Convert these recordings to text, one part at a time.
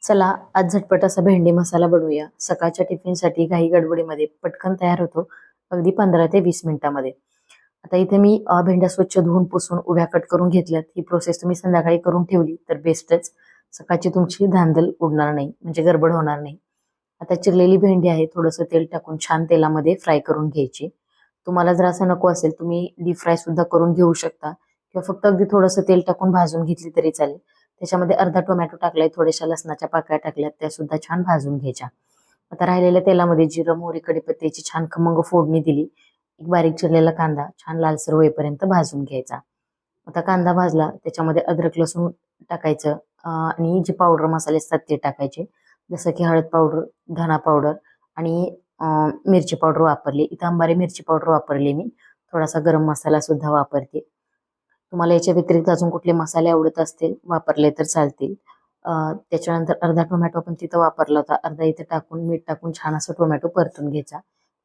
चला आज झटपट असा भेंडी मसाला बनवूया. सकाळच्या टिफिनसाठी घाई गडबडीमध्ये पटकन तयार होतो, अगदी 15 ते 20 मिनिटांमध्ये. आता इथे मी भेंड्या स्वच्छ धुवून पुसून उभ्या कट करून घेतल्यात. ही प्रोसेस तुम्ही संध्याकाळी करून ठेवली तर बेस्टच. सकाळची तुमची धांदल उडणार नाही, म्हणजे गडबड होणार नाही. आता चिरलेली भेंडी आहे, थोडंसं तेल टाकून छान तेलामध्ये फ्राय करून घ्यायची. तुम्हाला जर असं नको असेल तुम्ही डीप फ्राय सुद्धा करून घेऊ शकता, किंवा फक्त अगदी थोडंसं तेल टाकून भाजून घेतली तरी चालेल. त्याच्यामध्ये अर्धा टोमॅटो टाकलाय, थोड्याशा लसणाच्या पाकळ्या टाकल्यात, त्या सुद्धा छान भाजून घ्यायच्या. आता राहिलेल्या तेलामध्ये जिरं, मोहरी, कढीपत्त्याची छान खमंग फोडणी दिली. एक बारीक चिरलेला कांदा छान लालसर होईपर्यंत भाजून घ्यायचा. आता कांदा भाजला, त्याच्यामध्ये अद्रक लसूण टाकायचं, आणि जे पावडर मसाले असतात ते टाकायचे. जसं की हळद पावडर, धना पावडर आणि मिरची पावडर वापरली. इथं अंबारी मिरची पावडर वापरली मी. थोडासा गरम मसाला सुद्धा वापरते. तुम्हाला याच्या व्यतिरिक्त अजून कुठले मसाले आवडत असतील वापरले तर चालतील. त्याच्यानंतर अर्धा टोमॅटो पण तिथं वापरला होता, अर्धा इथे टाकून मीठ टाकून छान असं टोमॅटो परतून घ्यायचा.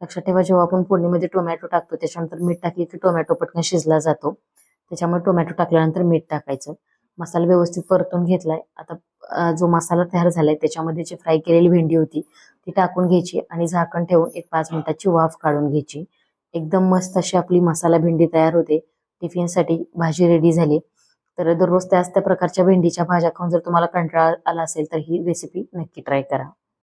लक्षात ठेवा, जेव्हा आपण फोडणीमध्ये टोमॅटो टाकतो त्याच्यानंतर मीठ टाकले की टोमॅटो पटकन शिजला जातो. त्याच्यामुळे टोमॅटो टाकल्यानंतर मीठ टाकायचं. मसाला व्यवस्थित परतून घेतलाय. आता जो मसाला तयार झालाय त्याच्यामध्ये जी फ्राय केलेली भेंडी होती ती टाकून घ्यायची आणि झाकण ठेवून एक 5 मिनिटाची वाफ काढून घ्यायची. एकदम मस्त अशी आपली मसाला भेंडी तयार होते. टिफिनसाठी भाजी रेडी झाली. तर दररोज त्याच त्या प्रकारच्या भेंडीच्या भाज्या खाऊन जर तुम्हाला कंटाळा आला असेल तर ही रेसिपी नक्की ट्राय करा.